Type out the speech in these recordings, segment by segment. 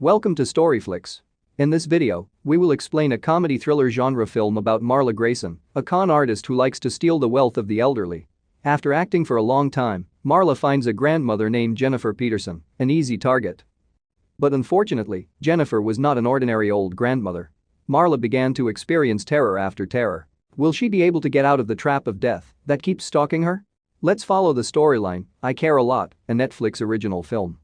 Welcome to Storyflix. In this video, we will explain a comedy thriller genre film about Marla Grayson, a con artist who likes to steal the wealth of the elderly. After acting for a long time, Marla finds a grandmother named Jennifer Peterson, an easy target. But unfortunately, Jennifer was not an ordinary old grandmother. Marla began to experience terror after terror. Will she be able to get out of the trap of death that keeps stalking her? Let's follow the storyline. I Care a Lot, a Netflix original film.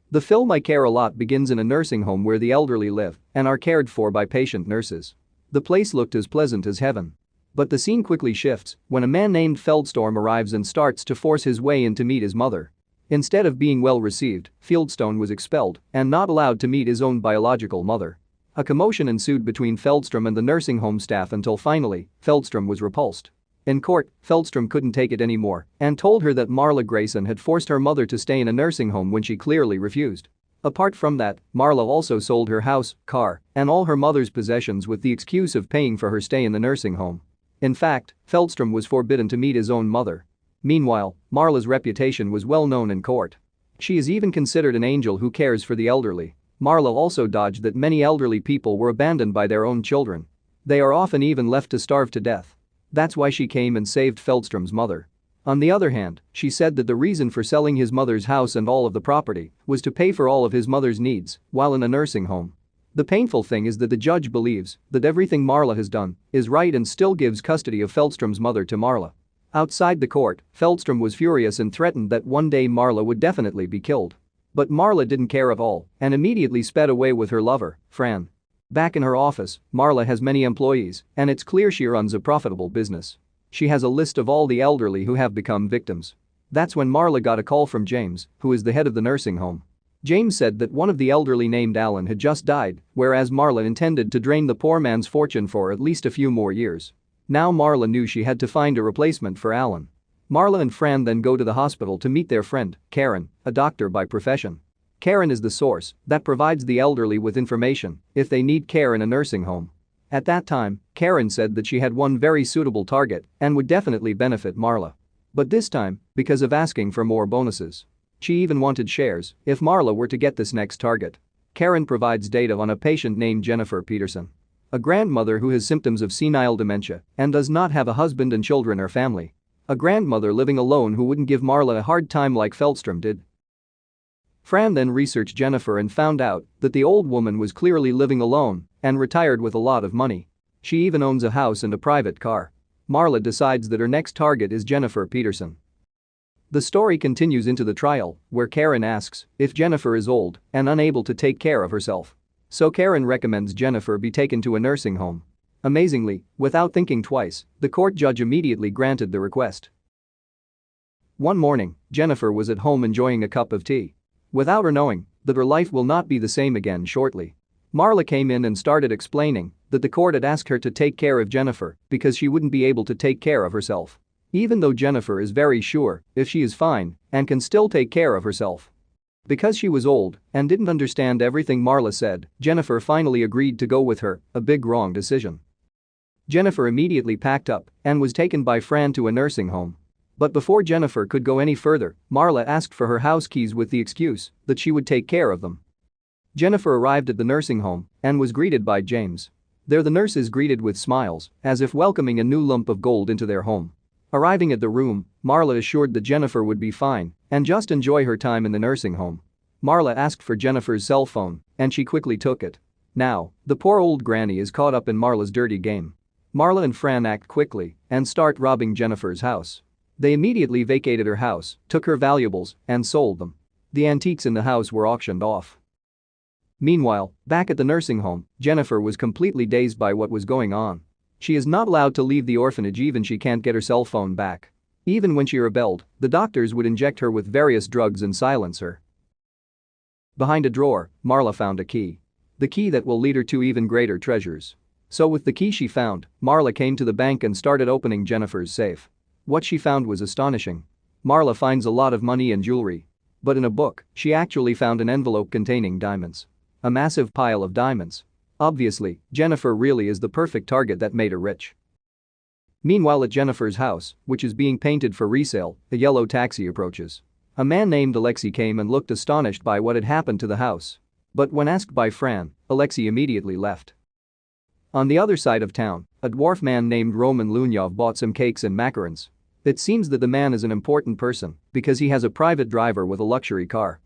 The film I Care a Lot begins in a nursing home where the elderly live and are cared for by patient nurses. The place looked as pleasant as heaven. But the scene quickly shifts when a man named Feldstorm arrives and starts to force his way in to meet his mother. Instead of being well received, Fieldstone was expelled and not allowed to meet his own biological mother. A commotion ensued between Feldstrom and the nursing home staff until finally, Feldstrom was repulsed. In court, Feldstrom couldn't take it anymore and told her that Marla Grayson had forced her mother to stay in a nursing home when she clearly refused. Apart from that, Marla also sold her house, car, and all her mother's possessions with the excuse of paying for her stay in the nursing home. In fact, Feldstrom was forbidden to meet his own mother. Meanwhile, Marla's reputation was well known in court. She is even considered an angel who cares for the elderly. Marla also dodged that many elderly people were abandoned by their own children. They are often even left to starve to death. That's why she came and saved Feldstrom's mother. On the other hand, she said that the reason for selling his mother's house and all of the property was to pay for all of his mother's needs while in a nursing home. The painful thing is that the judge believes that everything Marla has done is right and still gives custody of Feldstrom's mother to Marla. Outside the court, Feldstrom was furious and threatened that one day Marla would definitely be killed. But Marla didn't care at all and immediately sped away with her lover, Fran. Back in her office, Marla has many employees, and it's clear she runs a profitable business. She has a list of all the elderly who have become victims. That's when Marla got a call from James, who is the head of the nursing home. James said that one of the elderly named Alan had just died, whereas Marla intended to drain the poor man's fortune for at least a few more years. Now Marla knew she had to find a replacement for Alan. Marla and Fran then go to the hospital to meet their friend, Karen, a doctor by profession. Karen is the source that provides the elderly with information if they need care in a nursing home. At that time, Karen said that she had one very suitable target and would definitely benefit Marla. But this time, because of asking for more bonuses. She even wanted shares if Marla were to get this next target. Karen provides data on a patient named Jennifer Peterson. A grandmother who has symptoms of senile dementia and does not have a husband and children or family. A grandmother living alone who wouldn't give Marla a hard time like Feldstrom did. Fran then researched Jennifer and found out that the old woman was clearly living alone and retired with a lot of money. She even owns a house and a private car. Marla decides that her next target is Jennifer Peterson. The story continues into the trial, where Karen asks if Jennifer is old and unable to take care of herself. So Karen recommends Jennifer be taken to a nursing home. Amazingly, without thinking twice, the court judge immediately granted the request. One morning, Jennifer was at home enjoying a cup of tea. Without her knowing that her life will not be the same again shortly. Marla came in and started explaining that the court had asked her to take care of Jennifer because she wouldn't be able to take care of herself. Even though Jennifer is very sure if she is fine and can still take care of herself. Because she was old and didn't understand everything Marla said, Jennifer finally agreed to go with her, a big wrong decision. Jennifer immediately packed up and was taken by Fran to a nursing home. But before Jennifer could go any further, Marla asked for her house keys with the excuse that she would take care of them. Jennifer arrived at the nursing home and was greeted by James. There the nurses greeted with smiles, as if welcoming a new lump of gold into their home. Arriving at the room, Marla assured that Jennifer would be fine and just enjoy her time in the nursing home. Marla asked for Jennifer's cell phone and she quickly took it. Now, the poor old granny is caught up in Marla's dirty game. Marla and Fran act quickly and start robbing Jennifer's house. They immediately vacated her house, took her valuables, and sold them. The antiques in the house were auctioned off. Meanwhile, back at the nursing home, Jennifer was completely dazed by what was going on. She is not allowed to leave the orphanage even she can't get her cell phone back. Even when she rebelled, the doctors would inject her with various drugs and silence her. Behind a drawer, Marla found a key. The key that will lead her to even greater treasures. So with the key she found, Marla came to the bank and started opening Jennifer's safe. What she found was astonishing. Marla finds a lot of money and jewelry. But in a book, she actually found an envelope containing diamonds. A massive pile of diamonds. Obviously, Jennifer really is the perfect target that made her rich. Meanwhile at Jennifer's house, which is being painted for resale, a yellow taxi approaches. A man named Alexei came and looked astonished by what had happened to the house. But when asked by Fran, Alexei immediately left. On the other side of town, a dwarf man named Roman Lunyov bought some cakes and macarons. It seems that the man is an important person because he has a private driver with a luxury car.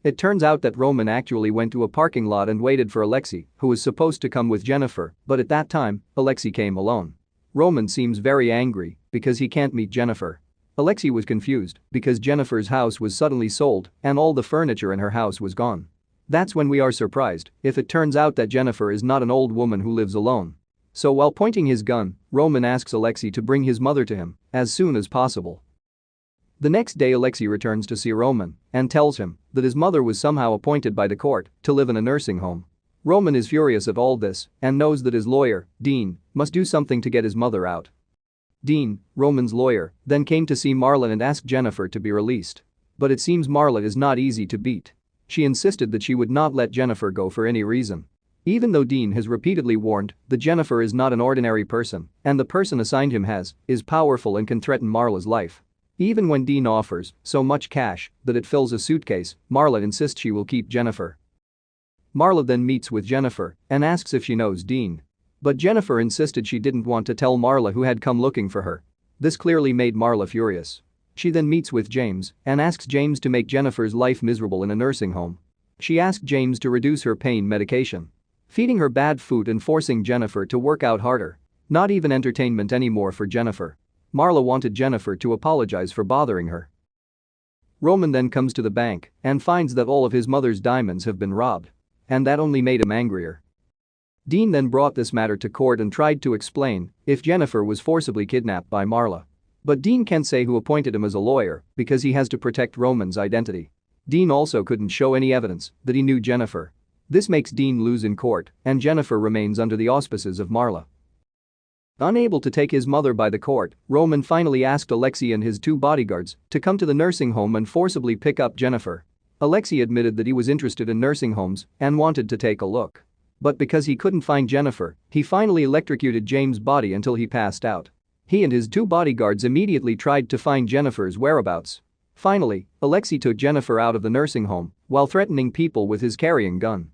It turns out that Roman actually went to a parking lot and waited for Alexei, who was supposed to come with Jennifer, but at that time, Alexei came alone. Roman seems very angry because he can't meet Jennifer. Alexei was confused because Jennifer's house was suddenly sold and all the furniture in her house was gone. That's when we are surprised if it turns out that Jennifer is not an old woman who lives alone. So while pointing his gun, Roman asks Alexei to bring his mother to him as soon as possible. The next day Alexei returns to see Roman and tells him that his mother was somehow appointed by the court to live in a nursing home. Roman is furious at all this and knows that his lawyer, Dean, must do something to get his mother out. Dean, Roman's lawyer, then came to see Marla and asked Jennifer to be released. But it seems Marla is not easy to beat. She insisted that she would not let Jennifer go for any reason. Even though Dean has repeatedly warned that Jennifer is not an ordinary person and the person assigned him is powerful and can threaten Marla's life. Even when Dean offers so much cash that it fills a suitcase, Marla insists she will keep Jennifer. Marla then meets with Jennifer and asks if she knows Dean. But Jennifer insisted she didn't want to tell Marla who had come looking for her. This clearly made Marla furious. She then meets with James and asks James to make Jennifer's life miserable in a nursing home. She asked James to reduce her pain medication, feeding her bad food and forcing Jennifer to work out harder. Not even entertainment anymore for Jennifer. Marla wanted Jennifer to apologize for bothering her. Roman then comes to the bank and finds that all of his mother's diamonds have been robbed. And that only made him angrier. Dean then brought this matter to court and tried to explain if Jennifer was forcibly kidnapped by Marla. But Dean can't say who appointed him as a lawyer because he has to protect Roman's identity. Dean also couldn't show any evidence that he knew Jennifer. This makes Dean lose in court and Jennifer remains under the auspices of Marla. Unable to take his mother by the court, Roman finally asked Alexei and his 2 bodyguards to come to the nursing home and forcibly pick up Jennifer. Alexei admitted that he was interested in nursing homes and wanted to take a look. But because he couldn't find Jennifer, he finally electrocuted James' body until he passed out. He and his 2 bodyguards immediately tried to find Jennifer's whereabouts. Finally, Alexei took Jennifer out of the nursing home while threatening people with his carrying gun.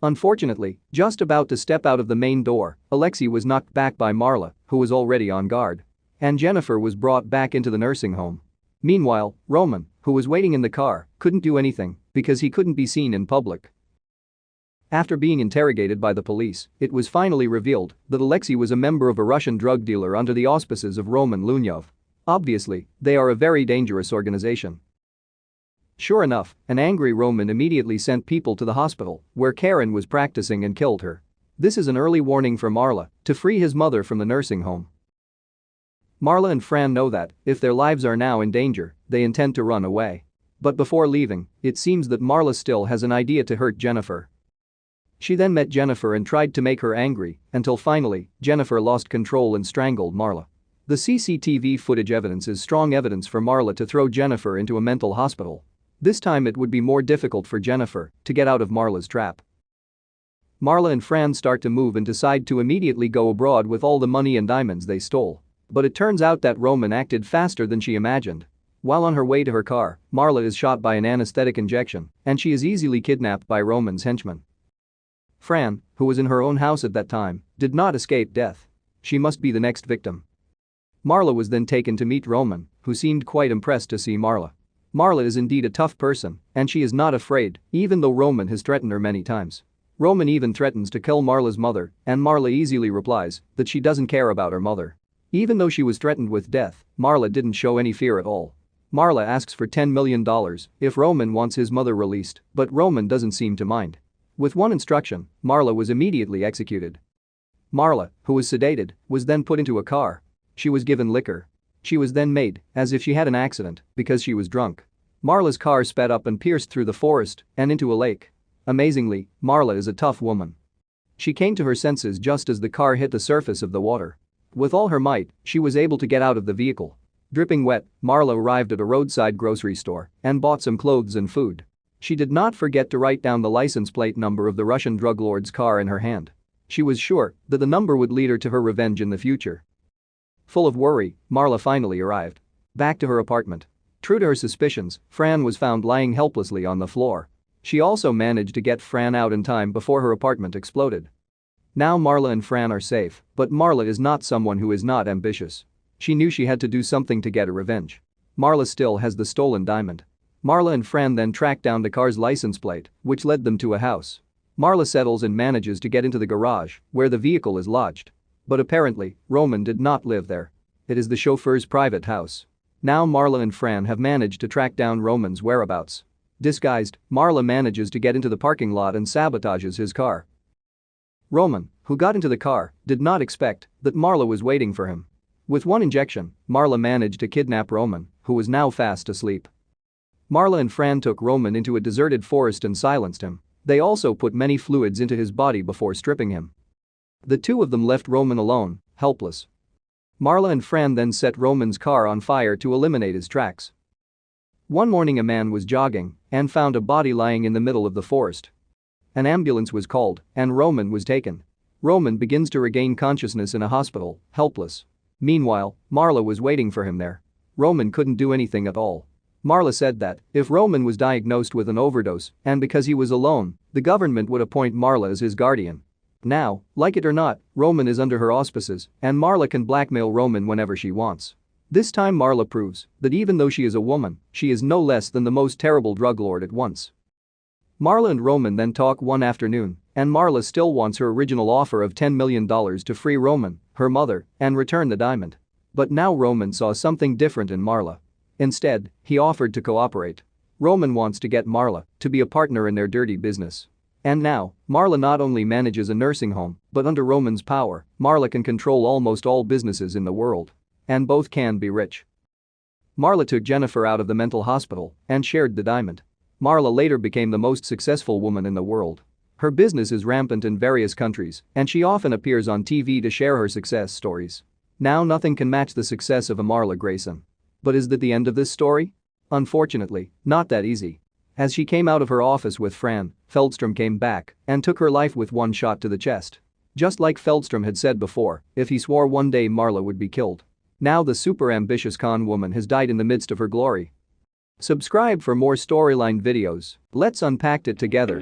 Unfortunately, just about to step out of the main door, Alexei was knocked back by Marla, who was already on guard. And Jennifer was brought back into the nursing home. Meanwhile, Roman, who was waiting in the car, couldn't do anything because he couldn't be seen in public. After being interrogated by the police, it was finally revealed that Alexei was a member of a Russian drug dealer under the auspices of Roman Lunyov. Obviously, they are a very dangerous organization. Sure enough, an angry Roman immediately sent people to the hospital where Karen was practicing and killed her. This is an early warning for Marla to free his mother from the nursing home. Marla and Fran know that if their lives are now in danger, they intend to run away. But before leaving, it seems that Marla still has an idea to hurt Jennifer. She then met Jennifer and tried to make her angry until finally, Jennifer lost control and strangled Marla. The CCTV footage evidence is strong evidence for Marla to throw Jennifer into a mental hospital. This time it would be more difficult for Jennifer to get out of Marla's trap. Marla and Fran start to move and decide to immediately go abroad with all the money and diamonds they stole. But it turns out that Roman acted faster than she imagined. While on her way to her car, Marla is shot by an anesthetic injection and she is easily kidnapped by Roman's henchmen. Fran, who was in her own house at that time, did not escape death. She must be the next victim. Marla was then taken to meet Roman, who seemed quite impressed to see Marla. Marla is indeed a tough person and she is not afraid, even though Roman has threatened her many times. Roman even threatens to kill Marla's mother and Marla easily replies that she doesn't care about her mother. Even though she was threatened with death, Marla didn't show any fear at all. Marla asks for $10 million if Roman wants his mother released, but Roman doesn't seem to mind. With one instruction, Marla was immediately executed. Marla, who was sedated, was then put into a car. She was given liquor. She was then made as if she had an accident because she was drunk. Marla's car sped up and pierced through the forest and into a lake. Amazingly, Marla is a tough woman. She came to her senses just as the car hit the surface of the water. With all her might, she was able to get out of the vehicle. Dripping wet, Marla arrived at a roadside grocery store and bought some clothes and food. She did not forget to write down the license plate number of the Russian drug lord's car in her hand. She was sure that the number would lead her to her revenge in the future. Full of worry, Marla finally arrived. Back to her apartment. True to her suspicions, Fran was found lying helplessly on the floor. She also managed to get Fran out in time before her apartment exploded. Now Marla and Fran are safe, but Marla is not someone who is not ambitious. She knew she had to do something to get her revenge. Marla still has the stolen diamond. Marla and Fran then track down the car's license plate, which led them to a house. Marla settles and manages to get into the garage, where the vehicle is lodged. But apparently, Roman did not live there. It is the chauffeur's private house. Now Marla and Fran have managed to track down Roman's whereabouts. Disguised, Marla manages to get into the parking lot and sabotages his car. Roman, who got into the car, did not expect that Marla was waiting for him. With one injection, Marla managed to kidnap Roman, who was now fast asleep. Marla and Fran took Roman into a deserted forest and silenced him. They also put many fluids into his body before stripping him. The two of them left Roman alone, helpless. Marla and Fran then set Roman's car on fire to eliminate his tracks. One morning a man was jogging and found a body lying in the middle of the forest. An ambulance was called and Roman was taken. Roman begins to regain consciousness in a hospital, helpless. Meanwhile, Marla was waiting for him there. Roman couldn't do anything at all. Marla said that if Roman was diagnosed with an overdose and because he was alone, the government would appoint Marla as his guardian. Now, like it or not, Roman is under her auspices and Marla can blackmail Roman whenever she wants. This time Marla proves that even though she is a woman, she is no less than the most terrible drug lord at once. Marla and Roman then talk one afternoon and Marla still wants her original offer of $10 million to free Roman, her mother, and return the diamond. But now Roman saw something different in Marla. Instead, he offered to cooperate. Roman wants to get Marla to be a partner in their dirty business. And now, Marla not only manages a nursing home, but under Roman's power, Marla can control almost all businesses in the world. And both can be rich. Marla took Jennifer out of the mental hospital and shared the diamond. Marla later became the most successful woman in the world. Her business is rampant in various countries, and she often appears on TV to share her success stories. Now nothing can match the success of a Marla Grayson. But is that the end of this story? Unfortunately, not that easy. As she came out of her office with Fran, Feldstrom came back and took her life with one shot to the chest. Just like Feldstrom had said before, if he swore one day Marla would be killed. Now the super ambitious con woman has died in the midst of her glory. Subscribe for more storyline videos. Let's unpack it together.